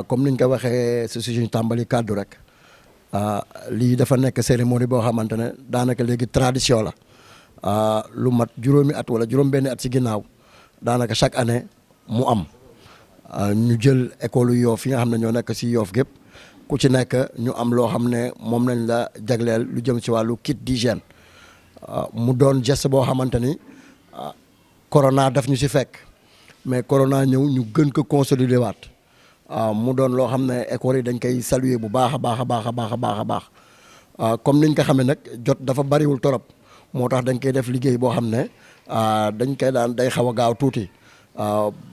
comme niñ ko waxee si suñu tàmbali kàddu rek lii dafa nekk cérémonie boo xamante ne daanaka léegi tradition la lu mat juróomi at wala juróom-benni at si ginnaaw daanaka chaque année mu am ñu jël école yu Yoff yi nga xam ne ñoo nekk si Yoff gépp ku ci nekk ñu am loo xam ne moom lañ la jagleel lu jëm si wàllu kit d'hygiène mu doon geste boo xamante ni corona daf ñu si fekk mais corona ñëw ñu gën ko consolider waat mu doon loo xam ne école yi dañ koy saluer bu baax a baax a baax a baax a baax a baax comme niñ ko xamee nag jot dafa bariwul torop moo tax dañ koy def liggéey boo xam ne dañ koy daan day xaw a gaaw tuuti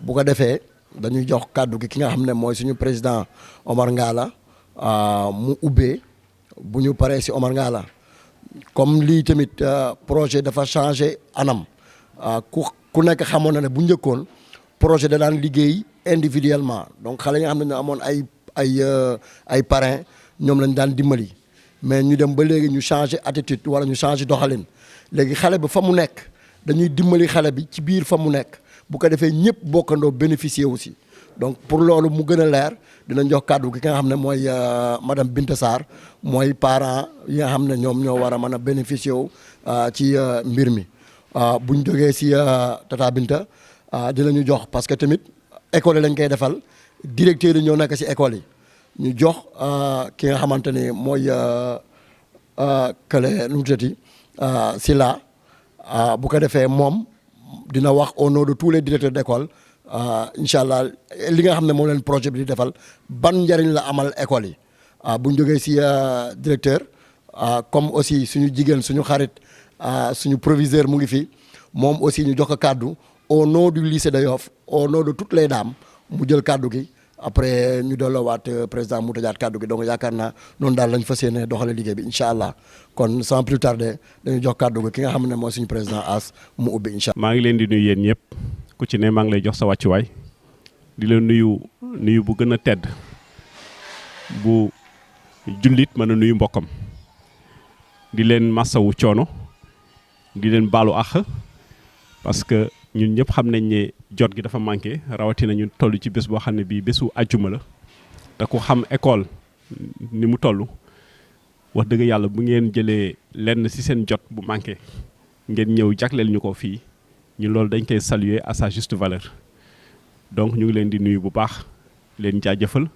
bu ko defee dañuy jox kàddu gi ki nga xam ne mooy suñu président Omar Ngalla mu ubbee bu ñu paree si Omar Ngalla comme lii tamit projet dafa changé anam ku nekk xamoon na ne bu njëkkoon projet da daan liggéey individuellement donc xale yi nga xam ne ñu amoon ay parrain ñoom lañ daan dimbali mais ñu dem ba léegi ñu changé attitude wala ñu changé doxalin léegi xale bi fa mu nekk dañuy dimbali xale bi ci biir fa mu nekk bu ko defee ñëpp bokkandoo bénéficier aussi donc pour loolu mu gën a leer dinañ jox kàddu gi nga xam ne mooy madame Binta Sarr mooy parent yi nga xam ne ñoom ñoo war a mën a bénéficier wu ci mbir mi buñ jógee si Tata Binta dinañu jox parce que tamit école yi lañ koy defal directeur yi ñoo nekk si école yi ñu jox ki nga xamante ni mooy kële nu mu tuddati Sila bu ko defee moom dina wax au nom de tous les directeurs d'école incha allah li nga xam ne moom leen projet bi di defal ban njëriñ la amal école yi bu ñu jógee si directeur comme aussi suñu jigéen suñu xarit suñu proviseur mu ngi fi moom aussi ñu jox ko kàddu au nom du lycée de Yoff au nom de toutes les dames mu jël kàddu gi après ñu delloowaat président mu tëjaat kàddu gi donc yaakaar naa noonu daal lañ fas yéene doxale liggéey bi incha allah kon sans plus tarder dañu jox kàddu gi ki nga xam ne mooy suñu président As mu ubbi incha allah. maa ngi leen di nuyu yéen ñëpp ku ci ne maa ngi lay jox sa wàccuwaay di leen nuyu bu gën a tedd bu jullit mën a nuyu mbokkam di leen massawu coono di leen baalu àq parce que ñun ñëpp xam nañ ne jot gi dafa manqué rawatina ñu toll ci bés boo xam ne bii bésu àjjuma la te ku xam école ni mu toll wax dëgg yàlla bu ngeen jëlee lenn ci seen jot bu manqué ngeen ñëw jagleel ñu ko fii ñun loolu dañ koy saluer à sa juste valeur donc ñu ngi leen di nuyu bu baax leen jaajëfal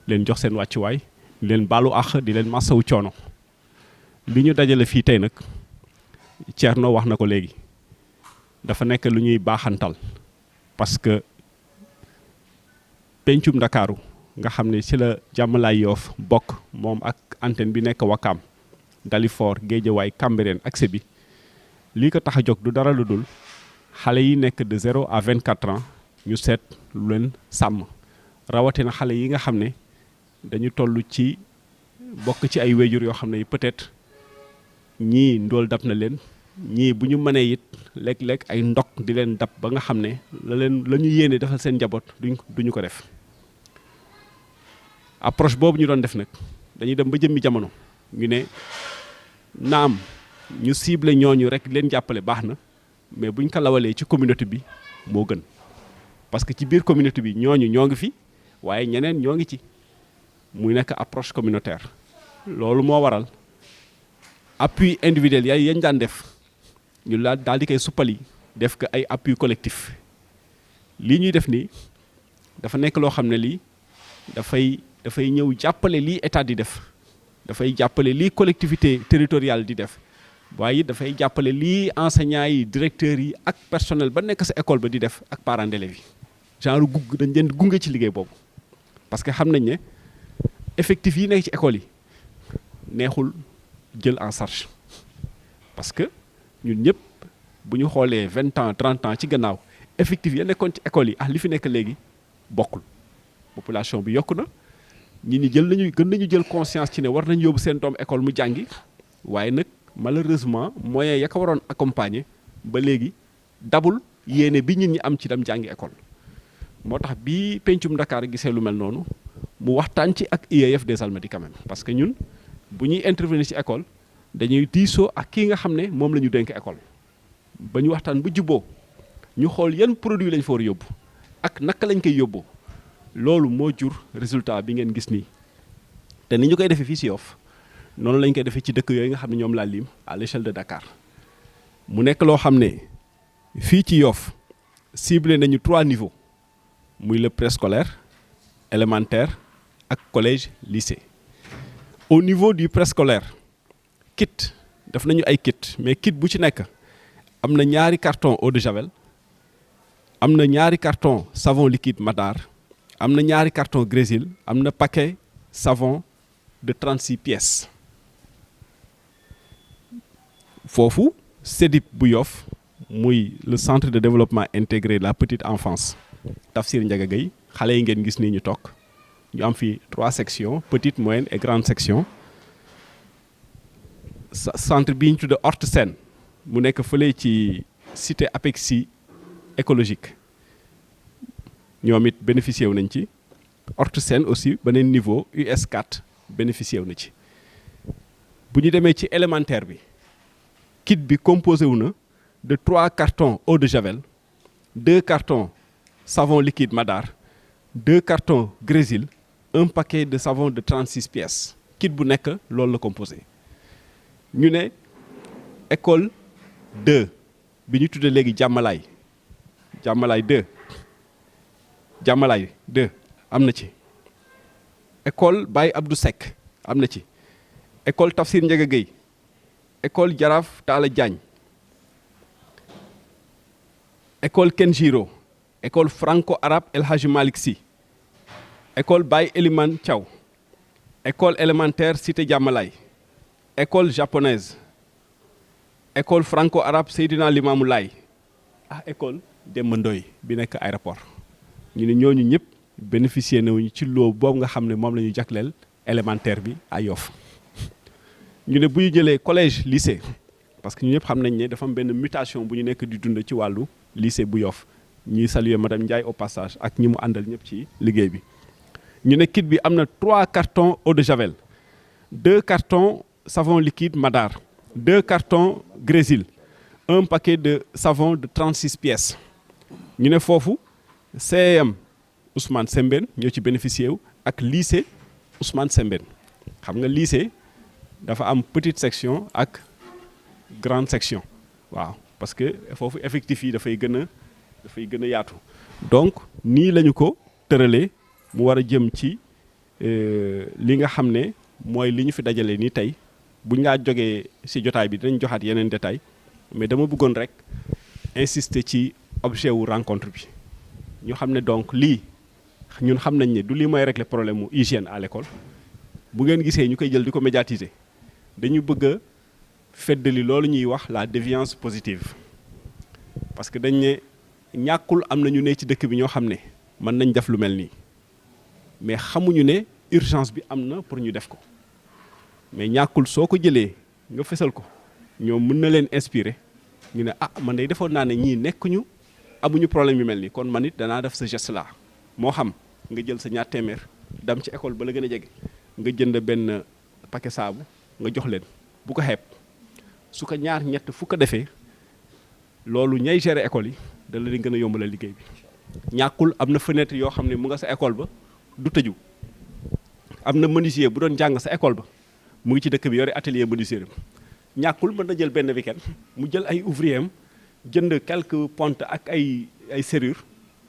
leen jox seen wàccuwaay leen baalu àq di leen massawu coono li ñu dajale fii tey nag Thierno wax na ko léegi dafa nekk lu ñuy baaxantal parce que pencum Ndakaaru nga xam ne ci la Jàmmalaay Yoff bokk moom ak antenne bi nekk Wakaam Dalifort Guédiawaye Cambérène accès bi lii ko tax a jóg du dara lu dul xale yi nekk de 0 à 24 ans ñu seet lu leen sàmm rawatina xale yi nga xam ne dañu toll ci bokk ci ay wéjur yoo xam ne peut-être ñii ndool dab na leen ñii bu ñu mënee it léeg-léeg ay ndok di leen dab ba nga xam ne la ñu yéene defal seen njaboot duñu ko def approche boobu ñu doon def nag dañuy dem ba jëmmi jamono ñu ne naam ñu ciblé ñooñu rek leen jàppale baax na mais buñ ko lawalee ci communauté bi moo gën parce que ci biir communauté bi ñooñu ñoo ngi fi waaye ñeneen ñoo ngi ci muy nekk approche communautaire loolu moo waral appui individuel yañ daan def ñu la daal di koy suppali def ko ay appui collectif lii ñuy def nii dafa nekk loo xam ne lii dafay ñëw jàppale lii état di def dafay jàppale lii collectivité territoriale di def waaye it dafay jàppale lii enseignants yi directeurs yi ak personnel ba nekk sa école ba di def ak parents d'élèves yi genre dañ leen gunge ci liggéey boobu parce que xam nañ ne effectif yi nekk ci école yi neexul jël en charge parce que ñun ñëpp bu ñu xoolee 20 ans 30 ans ci gannaaw effectif ya nekkoon ci école yi li fi nekk léegi bokkul population bi yokku na ñi gën nañu jël conscience ci ne war nañu yóbbu seen doom école mu jàngi waaye nag malheureusement moyens ya ko waroon accompagner ba léegi dabul yéene bi nit ñi am ci dem jàngi école moo tax bi pencum Dakar gisee lu mel noonu mu waxtaan ci ak IEF des Almadies quand même parce que ñun bu ñuy intervenir ci école dañuy diisoo ak kii nga xam ne moom la ñu dénk école ba ñu waxtaan bu jubboo ñu xool yan produit lañ fa war a yóbbu ak naka lañ koy yóbbu loolu moo jur résultat bi ngeen gis nii te ni ñu koy defee fii si Yoff noonu lañ koy defee ci dëkk yooyu nga xam ne ñoom laa lim à l'échelle de Dakar mu nekk loo xam ne fii ci Yoff ciblé nañu 3 niveaux muy le préscolaire élémentaire ak collège lycée. Au niveau du préscolaire kit def nañu ay kit mais kit bu ci nekk am na ñaari carton eau de javel am na ñaari carton savon liquide Madar am na ñaari carton Grésil am na paquet savon de 36 pièces foofu CEDIP bu Yoff muy le centre de développement intégré de la petite enfance Tafsir Ndiaga Gueye xale yi ngeen gis nii ñu toog ñu am fi 3 sections petite moyenne et grande section centre bi ñu tudde Horte Sène mu nekk fële ci cité Apexi écologique ñoom it bénéficié wu nañ ci Horte Sène aussi beneen niveau US4 bénéficié wu na ci bu ñu demee ci élémentaire bi kit bi composé wu na de 3 cartons eau de javel 2 cartons savon liquide Madar 2 cartons Grésil un paquet de savon de 36 pièces kit bu nekk loolu la composé ñu ne école 2 bi ñu tuddee léegi jàmmalaay 2 am na ci école Baye Abdou Seck am na ci école Tafsir Ndiaga Gueye école Jaraaf Talla Diagne école Kenjiro école franco-arabe El Hadji Malick Sy école Baye Eliman Thiaw école élémentaire Cité Diamalaye école japonaise école franco-arabe Seydina Limamou Laye école Demba Ndoye bi nekk aéroport ñu ne ñooñu ñëpp bénéficier nañu ci loo boobu nga xam ne moom la ñu jagleel élémentaire bi à Yoff ñu ne bu ñu jëlee collège lycée parce que ñu ñëpp xam nañ ne dafa am benn mutation bu ñu nekk di dund ci wàllu lycée bu Yoff ñuy saluer madame Ndiaye au passage ak ñi mu àndal ñëpp ci liggéey bi ñu ne kit bi am na 3 cartons eau de javel 2 cartons savon liquide Madar 2 cartons Grésil un paquet de savon de 36 pièces ñu ne foofu CEM Ousmane Sembène ñoo ci bénéficié wu ak lycée Ousmane Sembène xam nga lycée dafa am petite section ak grande section waaw parce que foofu effectif yi dafay gën a yaatu donc nii lañu ko tëralee mu war a jëm ci li nga xam ne mooy li ñu fi dajale nii tey buñ laa jógee ci jotaay bi dinañ joxaat yeneen détail mais dama bëggoon rek insister ci objet wu rencontre bi ñu xam ne donc lii ñun xam nañ ne du lii mooy régler problème mu hygiène à l'école bu ngeen gisee ñu koy jël di ko médiatiser dañu bëgg a feddali loolu ñuy wax la déviance positive parce que dañ ne ñàkkul am na ñu ne ci dëkk bi ñoo xam ne mën nañ def lu mel nii mais xamuñu ne urgence bi am na pour ñu def ko mais ñàkkul soo ko jëlee nga fesal ko ñoom mën na leen inspirer ñu ne man day defoon naa ne ñii nekkuñu amuñu problème yu mel nii kon man it danaa def sa geste là moo xam nga jël sa ñaar téeméer dem ci école ba la gën a jege nga jënd benn paquet saabu nga jox leen bu ko xeeb su ko ñaar ñett fu ko defee loolu ñay gérer école yi da la di gën a yombalal liggéey bi ñàkkul am na fenêtre yoo xam ne mu nga sa école ba du tëju am na menuisier bu doon jàng sa école ba mu ngi ci dëkk bi yore atelier menuisier ñàkkul mën na jël benn week-end mu jël ay ouvrier am jënd quelques pontes ak ay serrure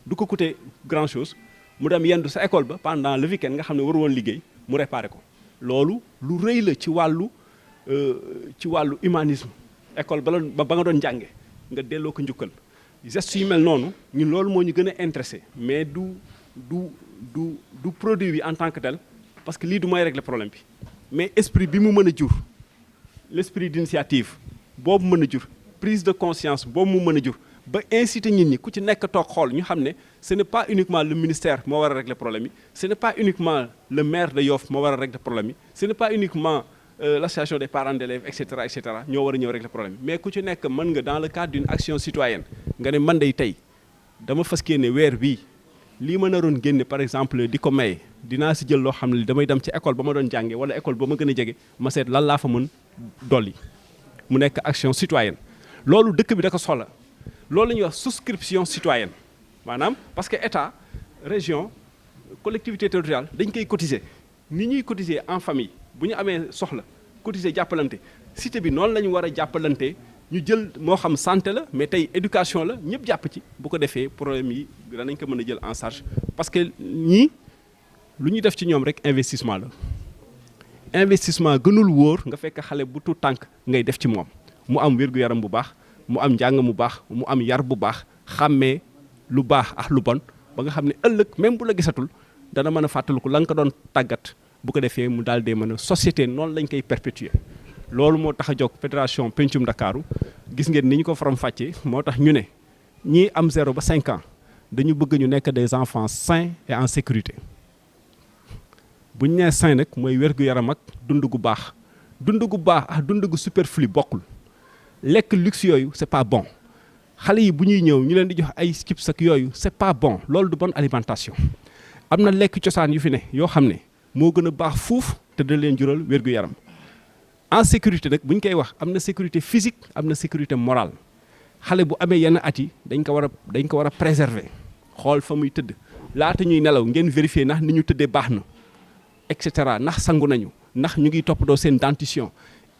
du ko coûter grand chose mu dem yendu sa école ba pendant le week-end nga xam ne waru woon liggéey mu réparer ko loolu lu rëy la ci wàllu humanisme école ba nga doon jànge nga delloo ko njukkal gestes yu mel noonu ñun loolu moo ñu gën a intéressé mais du produit bi en tant que tel parce que lii du mooy régler problème bi mais esprit bi mu mën a jur l'esprit d'initiative boobu mën a jur prise de conscience boobu mu mën a jur ba inciter nit ñi ku ci nekk toog xool ñu xam ne ce n'est pas uniquement le ministère moo war a régler problème yi ce n'est pas uniquement le maire de Yoff moo war a régler problème yi ce n'est pas uniquement l'association des parents d'élèves et cetera ñoo war a ñëw régler problème yi mais ku ci nekk mën nga dans le cadre d'une action citoyenne nga ne man day tey dama fas yéene weer bii lii ma naroon génne par exemple di ko maye dinaa si jël loo xam ne damay dem ci école ba ma doon jànge wala école ba ma gën a jege ma seet lan laa fa mën dolli mu nekk action citoyenne loolu dëkk bi da ko soxla loolu la ñuy wax souscription citoyenne maanaam parce que état région collectivité territoriale dañ koy cotiser ni ñuy cotiser en famille bu ñu amee soxla cotiser jàppalante cité bi noonu la ñu war a jàppalante ñu jël moo xam santé la mais tey éducation la ñëpp jàpp ci bu ko defee problème yi danañ ko mën a jël en charge parce que ñii lu ñu def ci ñoom rek investissement la investissement gënul wóor nga fekk xale bu tuut tànk ngay def ci moom mu am wér-gu-yaram bu baax mu am njàng mu baax mu am yar bu baax xàmmee lu baax ak lu bon ba nga xam ne ëllëg même bu la gisatul dana mën a fàttaliku la nga ko doon tàggat bu ko defee mu daal dee mën a société noonu lañ koy perpétuer loolu moo tax a jóg fédération pencum Ndakaaru gis ngeen ni ñu ko faram fàccee moo tax ñu ne ñii am 0 ba 5 ans dañu bëgg ñu nekk des enfants sains et en sécurité bu ñu nee sain nag mooy wér-gu-yaram ak dund gu baax ak dund gu superflu bokkul lekk luxe yooyu c'est pas bon xale yi bu ñuy ñëw ñu leen di jox ay chips ak yooyu c'est pas bon loolu du bonne alimentation am na lekk cosaan yu fi ne yoo xam ne moo gën a baax fuuf te da leen jural wér-gu-yaram en sécurité nag bu ñu koy wax am na sécurité physique am na sécurité morale xale bu amee yenn at yi dañ ko war a préserver xool fa muy tëdd laata ñuy nelaw ngeen vérifier ndax ni ñu tëddee baax na et cetera ndax sangu nañu ndax ñu ngi toppatoo seen dentition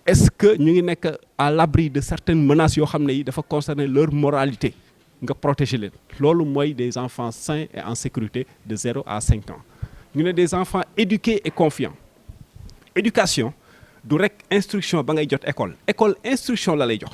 est-ce que ñu ngi nekk à l'abri de certaines menaces yoo xam ne yi dafa concerner leur moralité nga protéger leen loolu mooy des enfants sains et en sécurité de 0 à 5 ans ñu ne des enfants éduqués et confiants éducation du rek instruction ba ngay jot école instruction la lay jox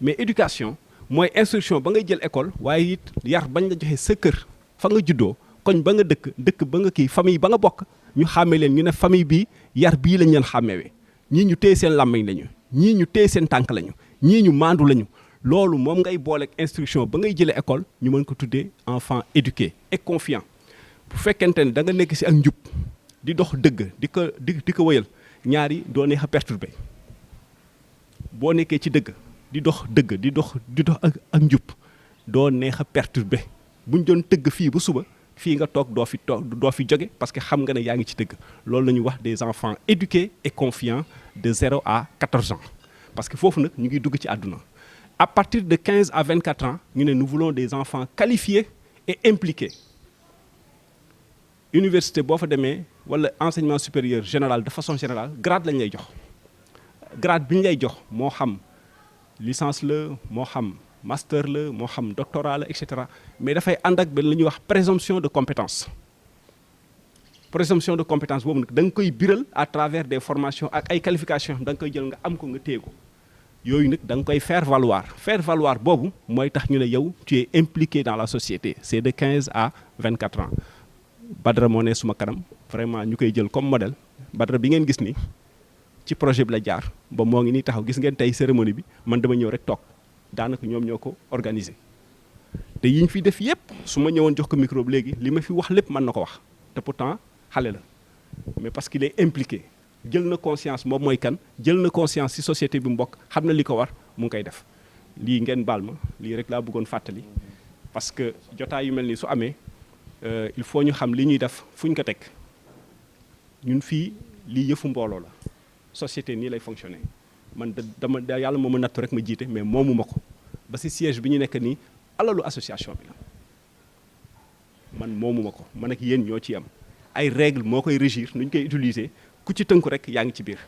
mais éducation mooy instruction ba ngay jël école waaye it yar bañ la joxe sa kër fa nga juddoo koñ ba nga dëkk ba nga kii famille ba nga bokk ñu xàmmee leen ñu ne famille bii yar bii lañ leen xàmmewee ñii ñu téye seen làmmiñ lañu ñii ñu téye seen tànk lañu ñii ñu maandu lañu loolu moom ngay booleeg instruction ba ngay jëlee école ñu mën ko tuddee enfant éduqué et confiant bu fekkente ne da nga nekk ci ak njub di dox dëgg di ko wëyal ñaari doo neex a perturbé boo nekkee ci dëgg di dox ak njub doo neex a perturbé buñ doon tëgg fii ba suba fii nga toog doo fi jóge parce que xam nga ne yaa ngi ci dëgg loolu la ñuy wax des enfants éduqués et confiants de 0 à 14 ans parce que foofu nag ñu ngi dugg ci àdduna à partir de 15 à 24 ans ñu ne nous voulons des enfants qualifiés et impliqués université boo fa demee wala enseignement supérieur général de façon générale grade lañ lay jox grade bi ñu lay jox moo xam licence la moo xam master la moo xam doctorat la et cetera mais dafay ànd ak benn la ñuy wax présomption de compétence boobu nag da nga koy biral à travers des formations ak ay qualifications da nga koy jël nga am ko nga téye ko yooyu nag da nga koy faire valoir boobu mooy tax ñu ne yow tu es impliqué dans la société c'est de 15 à 24 ans Badara moo ne suma kanam vraiment ñu koy jël comme modèle Badara bi ngeen gis ni ci projet bi la jaar ba moo ngi nii taxaw gis ngeen tey cérémonie bi man dama ñëw rek toog daanaka ñoom ñoo ko organiser te yi ñu fi def yépp su ma ñëwoon jox ko micro bi léegi li ma fi wax lépp mën na ko wax te pourtant xale la mais parce qu'il est impliqué jël na conscience moom mooy kan jël na conscience ci société bi mu bokk xam na li ko war mu ngi koy def lii ngeen baal ma lii rek laa bëggoon fàttali parce que jotaay yu mel nii su amee il faut ñu xam li ñuy def fu ñu ko teg ñun fii lii yëfu mbooloo la société nii lay fonctionner man dama yàlla moo ma nattu rek ma jiite mais moomu ma ko ba ci siège bi ñu nekk nii alalu association bi la man moomu ma ko man ak yéen ñoo ci am ay règles moo koy régir nu ñu koy utiliser ku ci tënku rek yaa ngi ci biir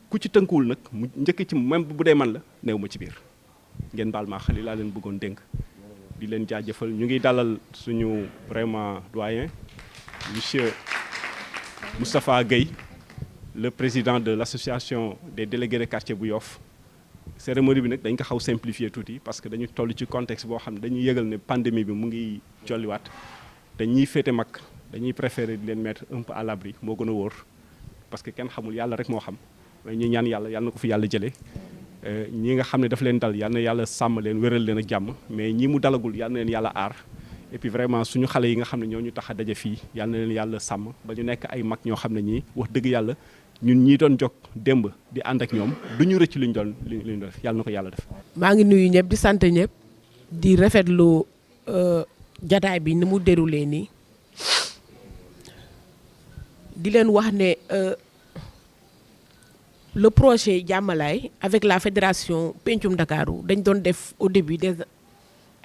ku ci tënkuwul nag mu njëkk ci même bu dee man la néew ma ci biir ngeen baal maa xali laa leen bëggoon dénk di leen jaajëfal ñu ngi dalal suñu vraiment doyen monsieur Moustapha Gueye le président de l'association des délégués de quartier bu Yoff cérémonie bi nag dañ ko xaw simplifier tuuti parce que dañu toll ci contexte boo xam ne dañuy yëgal ne pandémie bi mu ngi jolliwaat te ñiy féete mag dañuy préférer di leen mettre un peu à l'abri moo gën a wóor parce que kenn xamul yàlla rek moo xam mais ñu ñaan yàlla na ko fi yàlla jëlee ñi nga xam ne daf leen dal yal na yàlla sàmm leen wéral leen ak jàmm mais ñi mu dalagul yal na leen yàlla aar et puis vraiment suñu xale yi nga xam ne ñoo ñu tax a daje fii yal na leen yàlla sàmm ba ñu nekk ay mag ñoo xam ne ñii wax dëgg yàlla ñun ñii doon jóg démb di ànd ak ñoom du ñu rëcc li ñu doon def yàlla na ko yàlla def. maa ngi nuyu ñëpp di sant ñëpp di rafetlu jataay bi ni mu déroulé nii di leen wax ne le projet Jàmmalaay avec la fédération Pencum Ndakaaru dañ doon def au début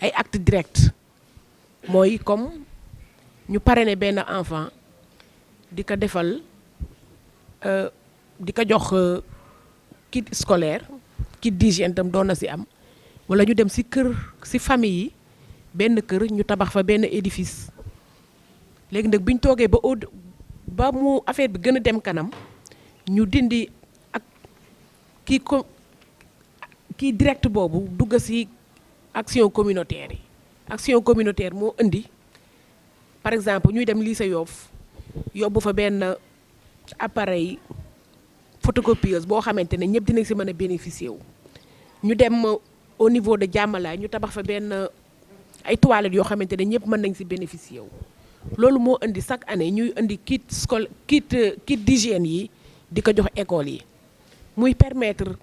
ay actes directs mooy comme ñu parrainer benn enfant di ko defal di ko jox kit scolaire kit d'hygiène tam doon na si am wala ñu dem si kër si famille yi benn kër ñu tabax fa benn édifice léegi nag bi ñu toogee ba mu affaire bi gën a dem kanam ñu dindi ak kii direct boobu dugg si action communautaire yi action communautaire moo indi par exemple ñuy dem lycée Yoff yóbbu fa benn appareil photocopieuse boo xamante ne ñëpp dinañ si mën a bénéficier wu ñu dem au niveau de Diamalaye ñu tabax fa benn ay toilettes yoo xamante ne ñëpp mën nañ si bénéficier wu loolu moo indi chaque année ñuy indi kit d'hygiène yi di ko jox école yi muy permettre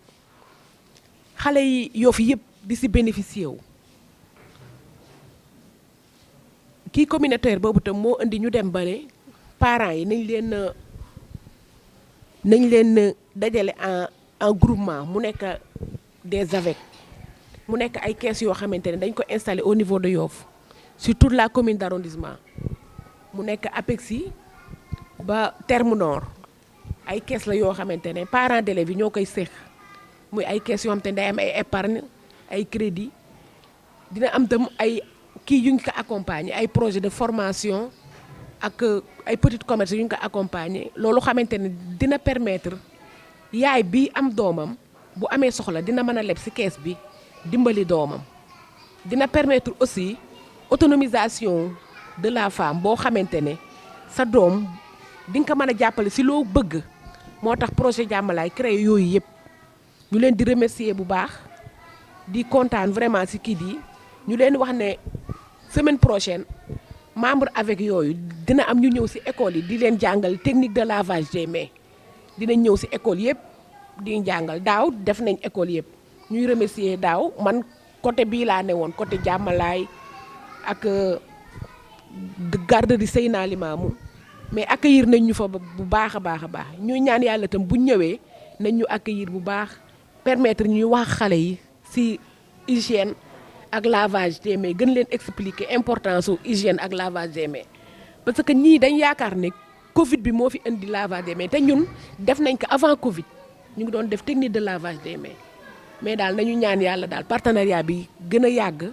xale yi Yoff yëpp di si bénéficier wu kii communautaire boobu tam moo indi ñu dem ba ne parents yi nañ leen dajale en groupement mu nekk des avec mu nekk ay caisses yoo xamante ne dañ ko installé au niveau de Yoff sur toute la commune d'arrondissement mu nekk APEXI ba Terme Nord ay caisses la yoo xamante ne parents d'élèves yi ñoo koy séq muy ay caisses yoo xamante ne day am ay épargne ay crédit dina am tam ay kii yu ñu ko accompagner ay projet de formation ak ay petits commerces yu ñu ko accompagner loolu xamante ne dina permettre yaay bi am doomam bu amee soxla dina mën a leb ci kees bi dimbali doomam dina permettre aussi autonomisation de la femme boo xamante ne sa doom di nga ko mën a jàppale ci loo bëgg moo tax projet Diamalaye créé yooyu yëpp ñu leen di remercier bu baax di kontaan vraiment ci kii yi ñu leen wax ne semaine prochaine membre avec yooyu dina am ñu ñëw ci école yi di leen jàngal technique de lavage des mains dinañ ñëw ci école yëpp di jàngal daaw def nañ école yëpp ñuy remercier daaw man côté bii laa ne woon côté Diamalaye ak garderie Seyna Limamou mais accueillir nañ ñu fa bu baax a baax a baax ñuy ñaan yàlla itam bu ñu ñëwee nañ ñu accueillir bu baax permettre ñuy wax xale yi ci hygiène ak lavage des mains gën leen expliquer importance su hygiène ak lavage des mains parce que ñii dañ yaakaar ne Covid bi moo fi indi lavage des mains te ñun def nañ ko avant Covid ñu ngi doon def technique de lavage des mains mais daal nañu ñaan yàlla daal partenariat bi gën a yàgg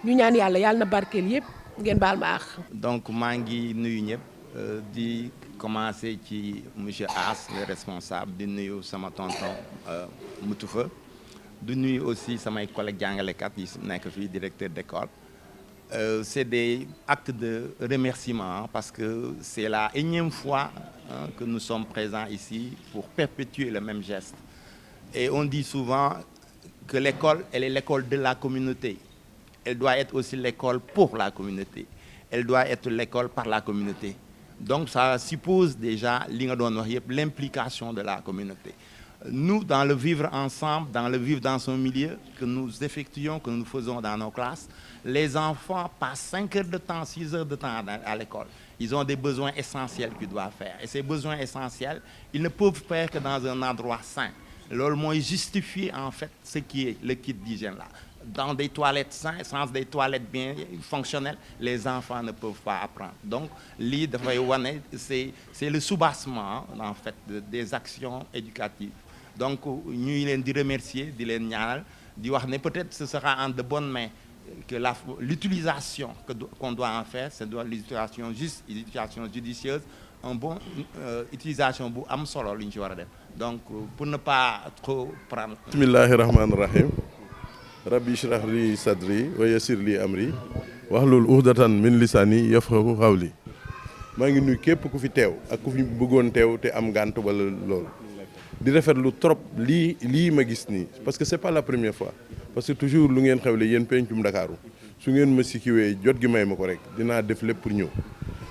ñu ñaan yàlla na barkeel yëpp ngeen baal ma àq. donc maa ngi nuyu ñëpp di commencer ci monsieur As le responsable di nuyu sama tonton Moutoufa di nuyu aussi samay collègues jàngalekat yi nekk fii directeur d'école c'est des actes de remerciement parce que c'est la énième fois que nous sommes présents ici pour perpétuer le même geste et on dit souvent que l'école elle est l'école de la communauté elle doit être aussi l'école pour la communauté elle doit être l'école par la communauté donc ça suppose déjà li nga doon wax yëpp l'implication de la communauté nous dans le vivre ensemble dans le vivre dans son milieu que nous effectuons que nous faisons dans nos classes les enfants passent 5 heures de temps 6 heures de temps à l'école ils ont des besoins essentiels qu'ils doivent faire et ces besoins essentiels ils ne peuvent faire que dans un endroit sain loolu mooy justifier en fait ce qui est le kit d'hygiène là dans des toilettes saines sans des toilettes bien fonctionnelles les enfants ne peuvent pas apprendre donc lii dafay wane c'est le soubassement en fait des actions éducatives donc ñuy leen di remercier di leen ñaanal di wax ne peut-être ce sera en de bonnes mains que l'utilisation qu'on doit en faire c'est l'utilisation juste utilisation judicieuse un bon utilisation bu am solo lu ñu ci war a def donc pour ne pas trop prendre. bismillahi rahmaani rahim rabbi shrah li sadri wa yassir li amri wahlul uhdatan min lisani yafqahu qawli maa ngi nuyu képp ku fi teew ak ku fi bëggoon teew te am ngànt wala loolu di rafetlu trop lii ma gis nii parce que c'est pas la première fois parce que toujours lu ngeen xewle yéen pencum Ndakaaru su ngeen ma si kiwee jot gi may ma ko rek dinaa def lépp pour ñëw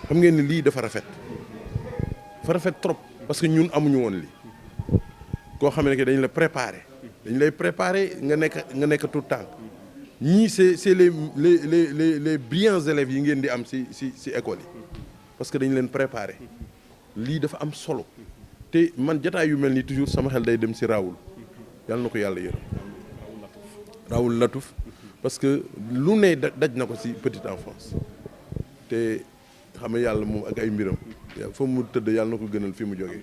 xam ngeen ni lii dafa rafet trop parce que ñun amuñu woon lii koo xam ne que dañ lay préparer nga nekk tout temps ñii c'est les brillants élèves yi ngeen di am si école yi parce que dañ leen préparer lii dafa am solo te man jataay yu mel nii toujours sama xel day dem si Raoul yàlla na ko yàlla yërëm Raoul Latouf parce que lu ne daj na ko si petite enfance te xam nga yàlla moom ak ay mbiram fa mu tëdd yàlla na ko gënal fi mu jógee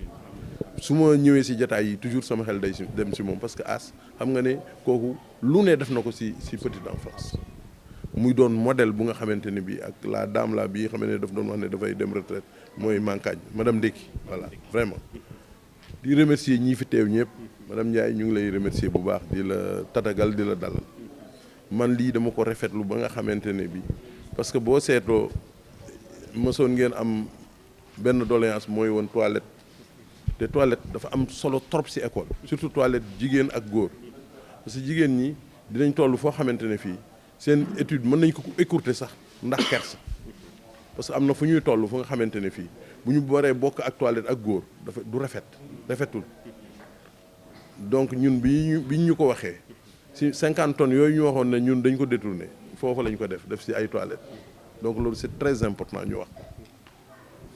su ma ñëwee si jataay yi toujours sama xel day dem si moom parce que As xam nga ne kooku lu ne def na ko si petite enfance muy doon modèle bu nga xamante ne bii ak la dame la bii xam ne daf doon wax ne dafay dem retraite mooy Mankagne madame Ndeki voilà vraiment di remercier ñii fi teew ñëpp madame Ndiaye ñu ngi lay remercier bu baax di la tatagal di la dalal man lii dama ko rafetlu ba nga xamante ne bii parce que boo seetoo mësoon ngeen am benn doléance mooy woon toilette te toilette dafa am solo trop ci école surtout toilette jigéen ak góor parce que jigéen ñi dinañ toll foo xamante ne fii seen étude mën nañ ko écourter sax ndax kersa parce que am na fu ñuy toll fu nga xamante ne fii bu ñu waree bokk ak toilette ak góor dafa du rafetul donc ñun bi ñu ko waxee ci 50 tonnes yooyu ñu waxoon ne ñun dañ ko détourné foofu lañ ko def ci ay toilettes donc loolu c'est très important ñu wax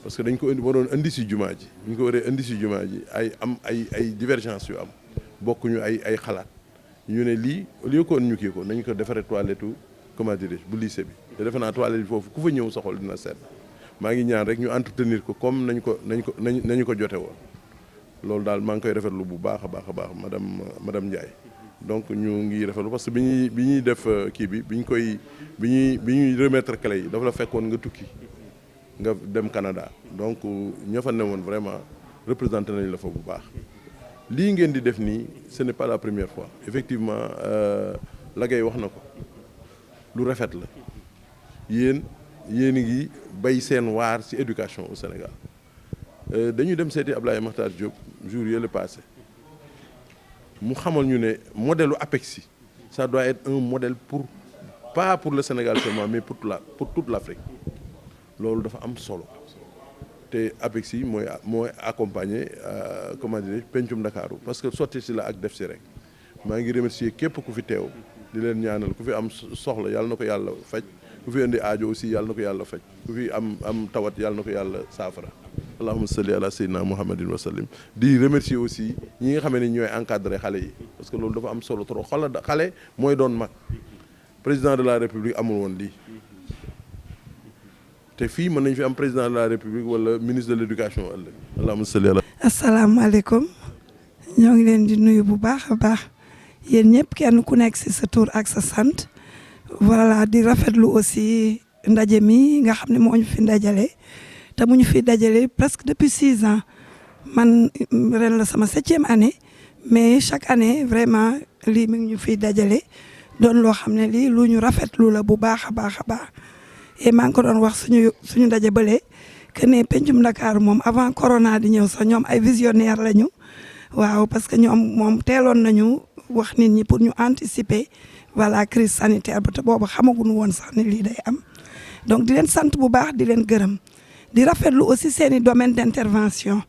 parce que dañ ko waroon indi ci jumaa ji ñu ko waree indi ci jumaa ji ay divergence yu am bokkuñu ay xalaat ñu ne lii au lieu que ñu kii ko nañ ko defaree toilette comment dirais-je bu lycée bi te defe naa toilette bi foofu ku fa ñëw sa xol dina sedd maa ngi ñaan rek ñu entretenir ko comme nañu ko jote woon loolu daal maa ngi koy rafetlu bu baax a baax madame Ndiaye donc ñu ngi rafetlu parce que bi ñuy def kii bi ñuy remettre clé yi dafa la fekkoon nga tukki nga dem Canada donc ña fa newoon vraiment représenté nañ la fa bu baax lii ngeen di def nii ce n'est pas la première fois effectivement Lagay wax na ko lu rafet la yéen ngi bay seen waar ci éducation au Sénégal dañu dem seeti Ablaye Makhtar Diop jour yële passé mu xamal ñu ne modèle u APEXI ça doit être un modèle pas pour le Sénégal seulement mais pour toute l'Afrique loolu dafa am solo te APEXI mooy accompagner comment dire pencum Ndakaaru parce que sotti si la ak def si rek maa ngi remercier képp ku fi teew di leen ñaanal ku fi am soxla yàlla na ko yàlla faj ku fi indi aajo aussi yàlla na ko yàlla faj ku fi am tawat yàlla na ko yàlla saafara allahumma salli ala sayyidina muhammadin wa sallim di remercier aussi ñi nga xam ne ñooy encadrer xale yi parce que loolu dafa am solo trop xale mooy doon mag président de la république amul woon lii te fii mën nañ fi am président de la république wala ministre de l'éducation ëllëg allahumma salli ala. asalaamaaleykum ñoo ngi leen di nuyu bu baax a baax yéen ñëpp kenn ku nekk ci sa tur ak sa sant voilà di rafetlu aussi ndaje mi nga xam ne moo ñu fi ndajale te mu ñu fi dajale presque depuis 6 ans man ren la sama 7e année mais chaque année vraiment lii mi ngi ñu fiy dajale doon loo xam ne lii lu ñu rafetlu la bu baax a baax a baax. et maa ngi ko doon wax suñu ndaje bële que ne pencum Dakar moom avant corona di ñëw sax ñoom ay visionnaire lañu waaw parce que ñoom moom teeloon nañu wax nit ñi pour ñu anticiper voilà crise sanitaire ba te boobu xamaguñu woon sax ne lii day am donc di leen sant bu baax di leen gërëm di rafetlu aussi seeni domaine d'intervention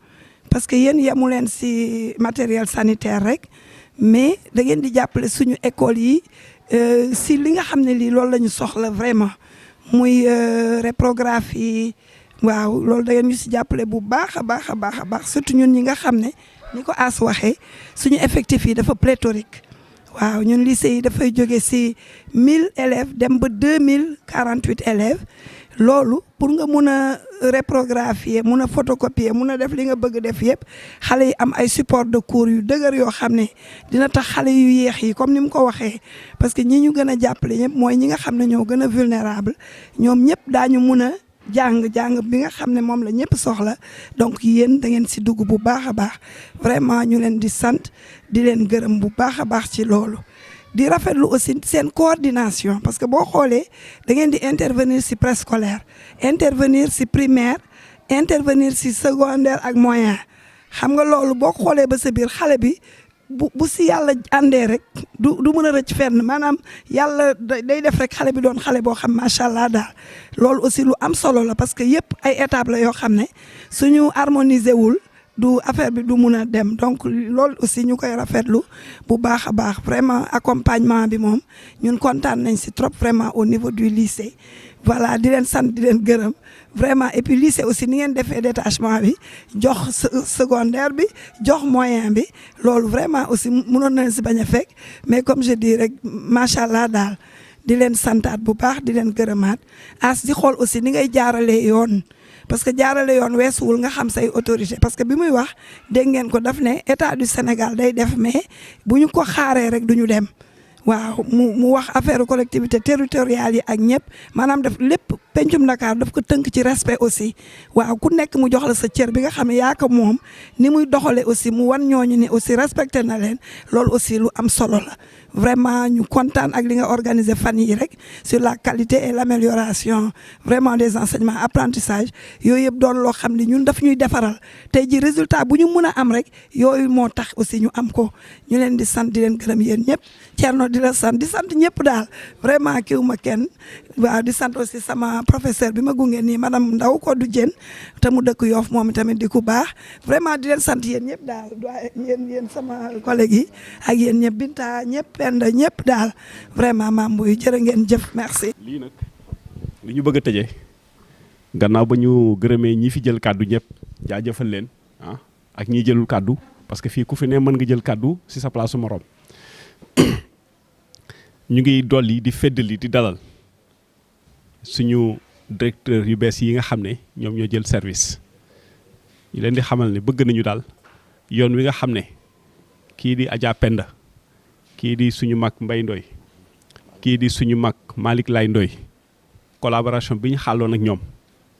parce que yéen yemu leen ci matériel sanitaire rek mais da ngeen di jàppale suñu école yi ci li nga xam ne lii loolu la ñu soxla vraiment. muy réprographie waaw loolu da ngeen ñu ci jàppale bu baax a baax surtout ñun ñi nga xam ne ni ko As waxee suñu effectif yi dafa pléthorique waaw ñun lycée yi dafay jóge ci 1000 élèves dem ba 2048 élèves loolu pour nga mun a réprographier mun a photocopier mun a def li nga bëgg def yëpp xale yi am ay support de cours yu dëgër yoo xam ne dina tax xale yu yéex yi comme ni mu ko waxee parce que ñi ñu gën a jàppale ñëpp mooy ñi nga xam ne ñoo gën a vulnérable ñoom ñëpp daañu mun a jàng bi nga xam ne moom la ñëpp soxla donc yéen da ngeen ci dugg bu baax a baax vraiment ñu leen di sant di leen gërëm bu baax a baax ci loolu. di rafetlu aussi seen coordination parce que boo xoolee da ngeen di intervenir ci préscolaire intervenir ci primaire intervenir ci secondaire ak moyen xam nga loolu boo xoolee ba sa biir xale bi bu ci yàlla àndee rek du mën a rëcc fenn maanaam yàlla day def rek xale bi doon xale boo xam macha allah daal loolu aussi lu am solo la parce que yëpp ay étapes la yoo xam ne suñu harmoniser wul. du affaire bi du mun a dem donc loolu aussi ñu koy rafetlu bu baax a baax vraiment accompagnement bi moom ñun kontaan nañ ci trop vraiment au niveau du lycée voilà di leen sant di leen gërëm vraiment et puis lycée aussi ni ngeen defee détachement bi jox secondaire bi jox moyen bi loolu vraiment aussi mënoon nañ ci bañ a fekk mais comme je dis rek macha allah daal di leen santaat bu baax di leen gërëmaat As di xool aussi ni ngay jaaralee yoon parce que jaarale yoon weesuwul nga xam say autorité parce que bi muy wax dégg ngeen ko daf ne état du Sénégal day def mais bu ñu ko xaaree rek du ñu dem waaw mu wax affaire collectivité territoriale yi ak ñëpp maanaam def lépp pencum Dakar daf ko tënk ci respect aussi waaw ku nekk mu jox la sa cër bi nga xam ne yaa ko moom ni muy doxale aussi mu wan ñooñu ne aussi respecté na leen loolu aussi lu am solo la vraiment ñu kontaan ak li nga organiser fan yi rek sur la qualité et l'amélioration vraiment des enseignements apprentissage yooyu yëpp doon loo xam ne ñun daf ñuy defaral tey ji résultat bu ñu mun a am rek yooyu moo tax aussi ñu am ko ñu leen di sant di leen gërëm yéen ñëpp Thierno di la sant di sant ñëpp daal vraiment kiw ma kenn waaw di sant aussi sama professeur bi ma gunge nii madame Ndaw ko du Dieng te mu dëkk Yoff moom tamit di ku baax vraiment di leen sant yéen ñëpp daal yéen sama collègue yi ak yéen ñëpp Binta ñëpp Penda ñëpp daal vraiment maam buy jërë ngeen jëf merci. lii nag li ñu bëgg a tëjee gannaaw ba ñu gërëmee ñi fi jël kàddu ñëpp jaajëfal leen ak ñi jëlul kàddu parce que fii ku fi ne mën nga jël kàddu si sa place su morom ñu ngi dolli di feddali di dalal suñu directeur yu bees yi nga xam ne ñoom ñoo jël service ñu leen di xamal ne bëgg nañu daal yoon wi nga xam ne kii di Adja Penda kii di suñu mag Mbaye Ndoye kii di suñu mag Malick Lay Ndoye collaboration bi ñu xàlloon ak ñoom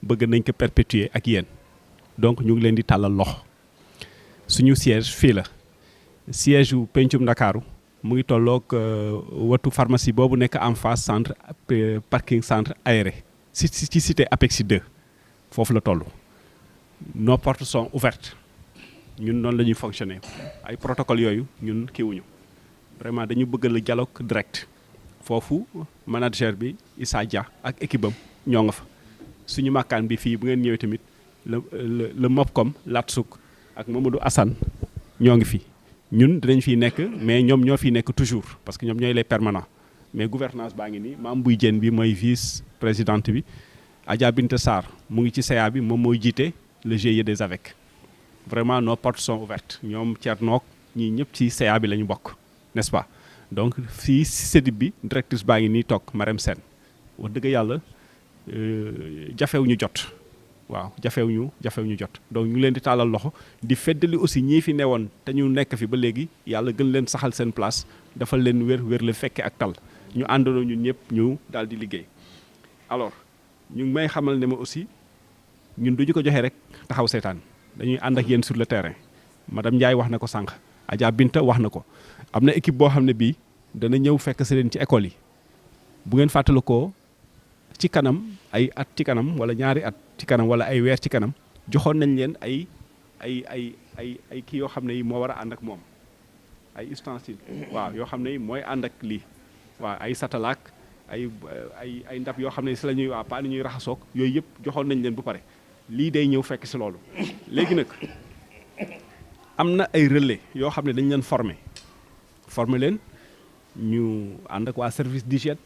bëgg nañ ko perpétuer ak yéen donc ñu ngi leen di tàllal loxo suñu siège fii la siège yu pencum Ndakaaru mu ngi tolloog watu pharmacie boobu nekk en face centre parking centre aéré ci cité Apexi 2 foofu la toll. nos portes sont ouvertes ñun noonu la ñuy fonctionner ay protocole yooyu ñun kiiwuñu vraiment dañu bëgg le dialogue direct foofu manager bi Issa Dia ak équipe am ñoo nga fa suñu makkaan bi fii bu ngeen ñëwee tamit le MOPCOM Latsuk ak Mamadou Assane ñoo ngi fi ñun dinañ fiy nekk mais ñoom ñoo fiy nekk toujours parce que ñoom ñooy les permanents mais gouvernance baa ngi nii Mame Bouy Diène bi mooy vice présidente bi Adja Binta Sarr mu ngi ci CA bi moom mooy jiite le GIE des AVEC vraiment nos portes sont ouvertes ñoom Thierno ñii ñëpp ci CA bi la ñu bokk n'est-ce pas donc fii CEDIP bi directrice baa ngi nii toog Marème Sène wax dëgg yàlla jafewuñu jot waaw jafewuñu jot donc ñu ngi leen di taalal loxo di feddali aussi ñii fi newoon te ñu nekk fi ba léegi yàlla gën leen saxal seen place defal leen wér la fekke ak tal ñu àndandoo ñun ñëpp ñu daal di liggéey alors ñu ngi may xamal ne ma aussi ñun duñu ko joxe rek taxaw seetaan dañuy ànd ak yéen sur le terrain madame Ndiaye wax na ko sànq Adja Binta wax na ko am na équipe boo xam ne bii dana ñëw fekk si leen ci école yi bu ngeen fàttalikoo ci kanam ay at ci kanam wala ñaari at ci kanam wala ay weer ci kanam joxoon nañ leen ay kii yoo xam ne yi moo war a ànd ak moom ay ustensiles waaw yoo xam ne yi mooy ànd ak lii waaw ay satalaak ay ndab yoo xam ne si la ñuy waa pas ni ñuy raxasoog yooyu yëpp joxoon nañ leen bu pare lii day ñëw fekk si loolu léegi nag am na ay relais yoo xam ne dañ leen former leen ñu ànd ak waa service d'hygiène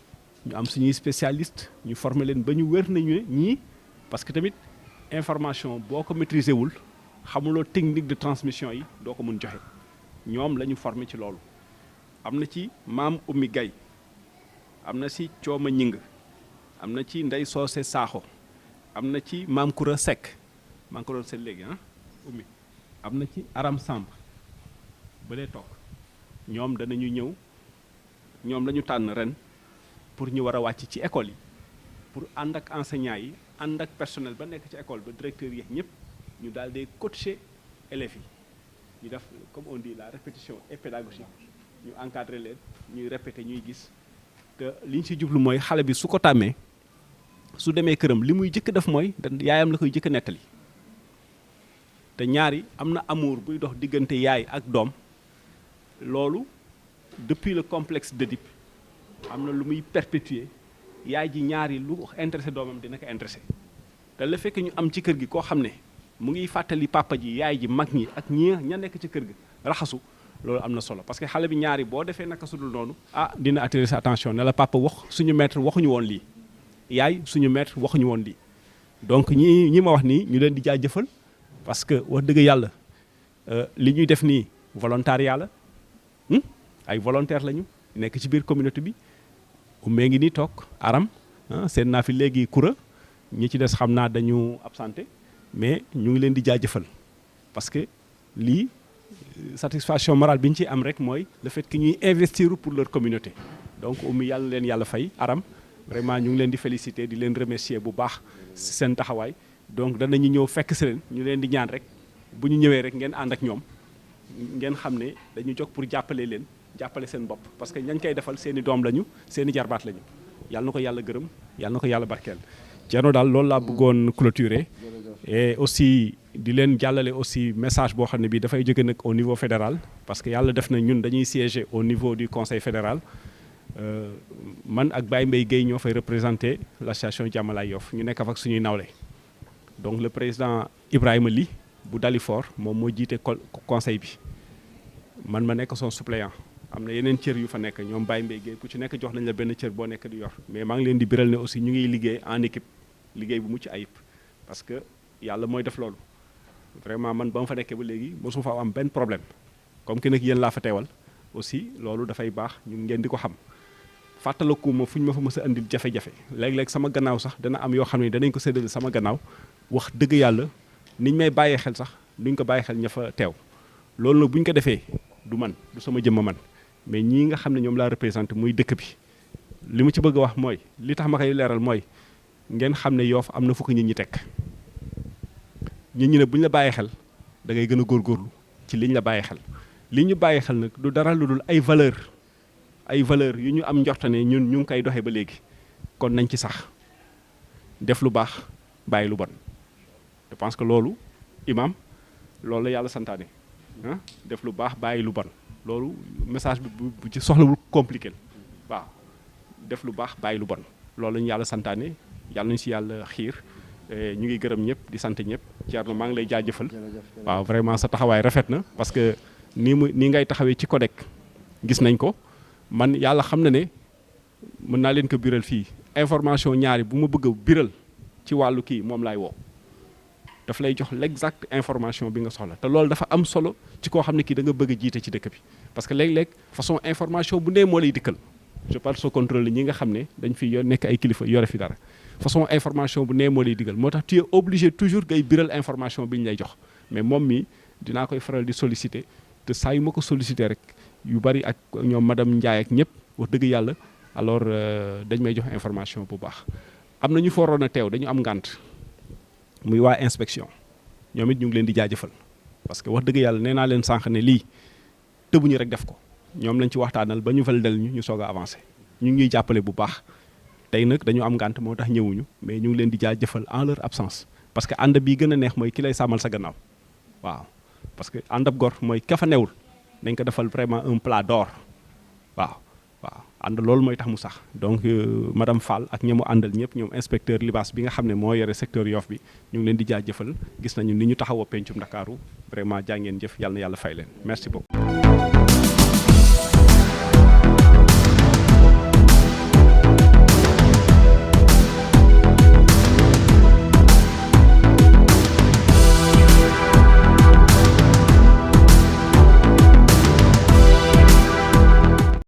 ñu am suñuy spécialiste ñu former leen ba ñu wér nañu ne ñii parce que tamit information boo ko maîtriser wul xamuloo technique de transmission yi doo ko mun joxe ñoom la ñu former ci loolu am na ci maam Oumy Gaye am na ci Cooma Ñing am na ci Ndey Soose Saaxo am na ci maam Koura Seck maa ngi ko doon seet léegi Oumy am na ci Aram Samb ba lee toog ñoom danañu ñëw ñoom la ñu tànn ren pour ñu war a wàcc ci école yi pour ànd ak enseignants yi ànd ak personnel ba nekk ci école ba directeur yi ñëpp ñu daal di coacher élèves yi ñu def comme on dit la répétition et pédagogie ñu encadrer leen ñuy répéter ñuy gis te li ñu si jublu mooy xale bi su ko tàmmee su demee këram li muy jëkk def mooy yaayam la koy jëkk nettali te ñaari am na amour buy dox diggante yaay ak doom loolu depuis le complexe d'Oedipe am na lu muy perpétuer yaay ji ñaari lu intéressé doomam dina ko intéressé te le fait que ñu am ci kër gi koo xam ne mu ngi fàttali papa ji yaay ji mag ñi ak ña nekk ci kër gi raxasu loolu am na solo parce que xale bi ñaari boo defee naka sudul noonu dina attirer sa attention ne la papa wax suñu maître waxuñu woon lii yaay suñu maître waxuñu woon lii donc ñi ma wax nii ñu leen di jaajëfal parce que wax dëgg yàlla li ñuy def nii volontariat la ay volontaire lañu nekk ci biir communauté bi ummee ngi nii toog aram seen naa fi léegi Koura ñi ci des xam naa dañu absenté mais ñu ngi leen di jaajëfal parce que lii satisfaction morale bi ñu ciy am rek mooy le fait que ñuy investir pour leur communauté donc Oumy yàlla leen yàlla fay Aram vraiment ñu ngi leen di féliciter di leen remercier bu baax si seen taxawaay donc danañu ñëw fekk si leen ñu leen di ñaan rek bu ñu ñëwee rek ngeen ànd ak ñoom ngeen xam ne dañu jóg pour jàppale leen jàppale seen bopp parce que ñañ koy defal seen i doom lañu seen i jarbaat lañu yàlla na ko yàlla gërëm yàlla na ko yàlla barkeel. Thierno daal loolu laa bëggoon clôturer et aussi di leen jàllale aussi message boo xam ne bii dafay jóge nag au niveau fédéral parce que yàlla def na ñun dañuy siéger au niveau du conseil fédéral man ak Baye Mbaye Guèye ñoo fay représenter l'association Jàmmalaay Yoff ñu nekk ak suñuy nawle donc le président Ibrahima Ly bu Dalifort moom moo jiite conseil bi man ma nekk son suppléant am na yeneen cër yu fa nekk ñoom Baye Mbaye Guèye ku ci nekk jox nañ la benn cër boo nekk di yor mais maa ngi leen di biral ne aussi ñu ngi liggéey en équipe liggéey bu mucc ayib parce que yàlla mooy def loolu vraiment man ba ma fa nekkee ba léegi mosuma fa am benn problème comme que nag yéen laa fa teewal aussi loolu dafay baax ñu ngeen di ko xam fàttaliku ma fu ñu ma fa mës a andil jafe-jafe léeg-léeg sama gannaaw sax dana am yoo xam ne danañ ko séddale sama gannaaw wax dëgg yàlla niñ may bàyyee xel sax duñ ko bàyyi xel ña fa teew loolu nag bu ñu ko defee du man du sama jëmma man mais ñii nga xam ne ñoom laa représenté muy dëkk bi li mu ci bëgg a wax mooy li tax ma koy leeral mooy ngeen xam ne Yoff am na fu ko nit ñi teg nit ñi ne bu ñu la bàyyi xel da ngay gën a góorgóorlu ci liñ la bàyyi xel li ñu bàyyi xel nag du dara lu dul ay valeur yu ñu am njortane ñun ñu ngi koy doxee ba léegi kon nañ ci sax def lu baax bàyyi lu bon je pense que loolu imam loolu la yàlla santaane ah def lu baax bàyyi lu bon loolu message bi bu ci soxlawul compliqué waaw def lu baax bàyyi lu bon loolu la ñu yàlla santaane yàlla nañu si yàlla xiir ñu ngi gërëm ñëpp di sant ñëpp Thierno maa ngi lay jaajëfal waaw vraiment sa taxawaay rafet na parce que nii ngay taxawee ci CODEC gis nañ ko man yàlla xam na ne mën naa leen ko biral fii information ñaari bu ma bëgg a biral ci wàllu kii moom laay woo daf lay jox l'exact information bi nga soxla te loolu dafa am solo ci koo xam ne kii da nga bëgg a jiite ci dëkk bi parce que léeg-léeg façon information bu nee moo lay dikkal je parle sous contrôle ñi nga xam ne dañ fi nekk ay kilifa yore fi dara façon information bu nee moo lay digal moo tax tu es obligé toujours ngay biral information bi ñu lay jox mais moom mi dinaa koy faral di solliciter te saa yu ma ko solliciter rek yu bari ak ñoom madame Ndiaye ak ñëpp wax dëgg yàlla alors dañ may jox information bu baax am na ñu fa waroon a teew dañu am ngànt muy waa inspection ñoom it ñu ngi leen di jaajëfal parce que wax dëgg yàlla nee naa leen sànq ne lii tëbuñu rek def ko ñoom lañ ci waxtaanal ba ñu validal ñu soog a avancé ñu ngi ñuy jàppale bu baax tey nag dañu am ngànt moo tax ñëwuñu mais ñu ngi leen di jaajëfal en leur absence parce que ànd bi gën a neex mooy ki lay sàmmal sa gannaaw waaw parce que ànd ab gor mooy ka fa newul nañ ko defal vraiment un plat d'or waaw ànd loolu mooy tax mu sax donc madame Fall ak ñi mu àndal ñëpp ñoom inspecteur Libaas bi nga xam ne moo yore secteur Yoff bi ñu ngi leen di jaajëfal gis nañu ni ñu taxawoo pencum Ndakaaru vraiment jaa ngeen jëf yàlla na yàlla fay leen merci beaucoup